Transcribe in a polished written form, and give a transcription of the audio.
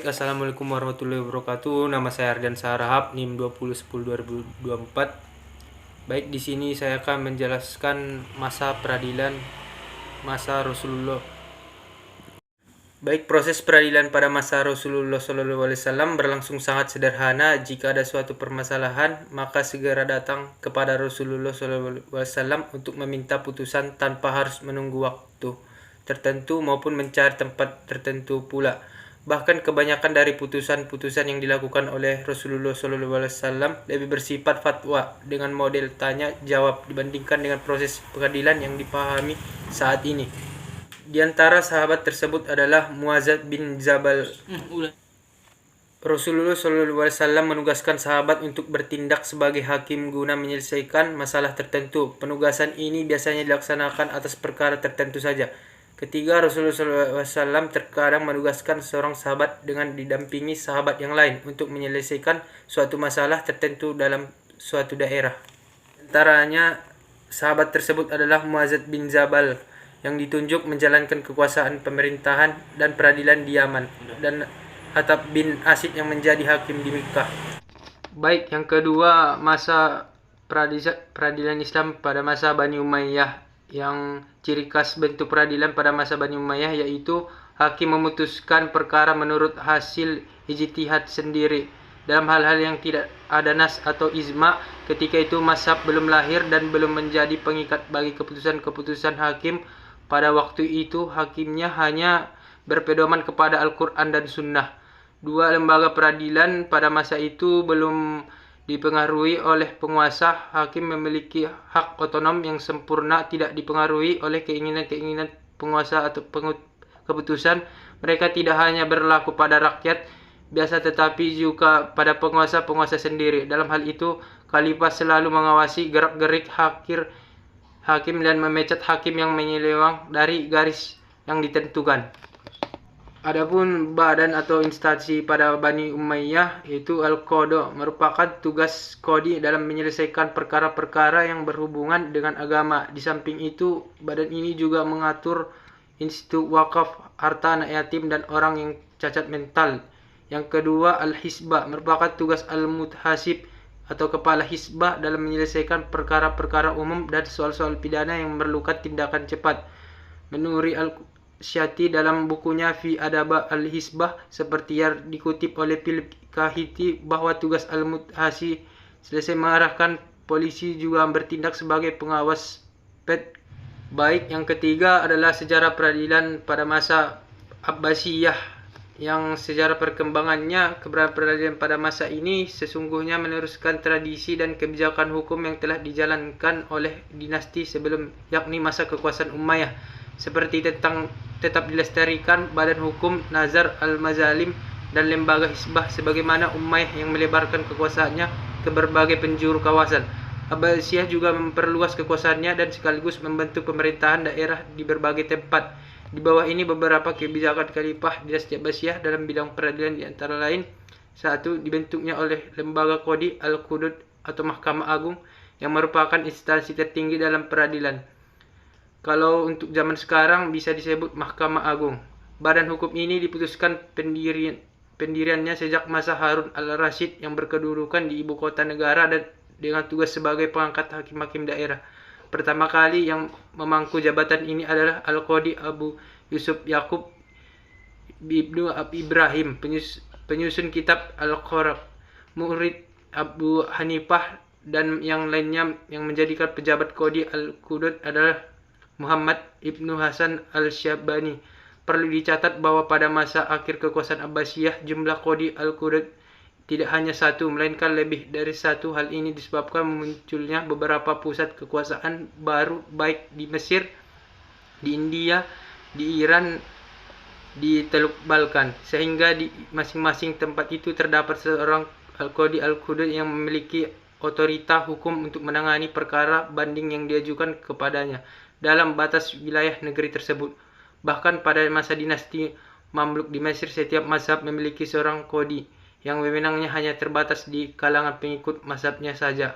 Baik, assalamualaikum warahmatullahi wabarakatuh. Nama saya Ardan Sarahap, NIM 2010-2024. Baik, di sini saya akan menjelaskan masa peradilan masa Rasulullah. Baik, proses peradilan pada masa Rasulullah SAW berlangsung sangat sederhana. Jika ada suatu permasalahan, maka segera datang kepada Rasulullah SAW untuk meminta putusan tanpa harus menunggu waktu tertentu maupun mencari tempat tertentu pula. Bahkan kebanyakan dari putusan-putusan yang dilakukan oleh Rasulullah SAW lebih bersifat fatwa dengan model tanya jawab dibandingkan dengan proses pengadilan yang dipahami saat ini. Di antara sahabat tersebut adalah Mu'adz bin Jabal. Rasulullah SAW menugaskan sahabat untuk bertindak sebagai hakim guna menyelesaikan masalah tertentu. Penugasan ini biasanya dilaksanakan atas perkara tertentu saja. Ketiga, Rasulullah SAW terkadang menugaskan seorang sahabat dengan didampingi sahabat yang lain untuk menyelesaikan suatu masalah tertentu dalam suatu daerah. Antaranya, sahabat tersebut adalah Mu'adz bin Jabal yang ditunjuk menjalankan kekuasaan pemerintahan dan peradilan di Yaman, dan Attab bin Asid yang menjadi hakim di Mekkah. Baik, yang kedua, masa peradilan Islam pada masa Bani Umayyah. Yang ciri khas bentuk peradilan pada masa Bani Umayyah yaitu hakim memutuskan perkara menurut hasil ijtihad sendiri dalam hal-hal yang tidak ada nas atau ijma. Ketika itu mazhab belum lahir dan belum menjadi pengikat bagi keputusan-keputusan hakim. Pada waktu itu hakimnya hanya berpedoman kepada Al-Quran dan Sunnah. Dua lembaga peradilan pada masa itu belum dipengaruhi oleh penguasa. Hakim memiliki hak otonom yang sempurna, tidak dipengaruhi oleh keinginan-keinginan penguasa atau keputusan. Mereka tidak hanya berlaku pada rakyat biasa tetapi juga pada penguasa-penguasa sendiri. Dalam hal itu, khalifah selalu mengawasi gerak-gerik hakim dan memecat hakim yang menyeleweng dari garis yang ditentukan. Adapun badan atau instansi pada Bani Umayyah yaitu Al-Qadha, merupakan tugas qadi dalam menyelesaikan perkara-perkara yang berhubungan dengan agama. Di samping itu, badan ini juga mengatur institut wakaf, harta anak yatim dan orang yang cacat mental. Yang kedua, Al-Hisbah, merupakan tugas Al-Muthasib atau kepala hisbah dalam menyelesaikan perkara-perkara umum dan soal-soal pidana yang memerlukan tindakan cepat. Menuri Al-Syati dalam bukunya Fi Adab Al-Hisbah seperti yang dikutip oleh Philip Kahiti bahwa tugas Al-Muthasib selesai mengarahkan polisi juga bertindak sebagai pengawas pet. Baik, yang ketiga adalah sejarah peradilan pada masa Abbasiyah. Yang sejarah perkembangannya, peradilan pada masa ini sesungguhnya meneruskan tradisi dan kebijakan hukum yang telah dijalankan oleh dinasti sebelum, yakni masa kekuasaan Umayyah, seperti tetap dilestarikan badan hukum Nazar al-Mazalim dan lembaga hisbah sebagaimana Umayyah yang melebarkan kekuasaannya ke berbagai penjuru kawasan. Abbasiyah juga memperluas kekuasaannya dan sekaligus membentuk pemerintahan daerah di berbagai tempat. Di bawah ini beberapa kebijakan khalifah dinasti Abbasiyah dalam bidang peradilan, di antara lain: 1. Dibentuknya oleh lembaga qadi al-Qudud atau Mahkamah Agung yang merupakan instansi tertinggi dalam peradilan. Kalau untuk zaman sekarang bisa disebut Mahkamah Agung. Badan hukum ini diputuskan pendiriannya sejak masa Harun al-Rasyid yang berkedudukan di ibu kota negara dan dengan tugas sebagai pengangkat hakim-hakim daerah. Pertama kali yang memangku jabatan ini adalah Al-Qadi Abu Yusuf Yaqub Ibnu Ibrahim, penyusun kitab Al-Qur'an, murid Abu Hanifah, dan yang lainnya. Yang menjadikan pejabat Qadi Al-Qudud adalah Muhammad Ibnu Hasan Al-Syabani. Perlu dicatat bahwa pada masa akhir kekuasaan Abbasiyah, jumlah Qadi Al-Qudud tidak hanya satu, melainkan lebih dari satu. Hal ini disebabkan munculnya beberapa pusat kekuasaan baru baik di Mesir, di India, di Iran, di Teluk Balkan, sehingga di masing-masing tempat itu terdapat seorang Al-Qadi Al-Qudud yang memiliki otorita hukum untuk menangani perkara banding yang diajukan kepadanya dalam batas wilayah negeri tersebut. Bahkan pada masa dinasti Mamluk di Mesir, setiap mazhab memiliki seorang qadi yang wewenangnya hanya terbatas di kalangan pengikut mazhabnya saja.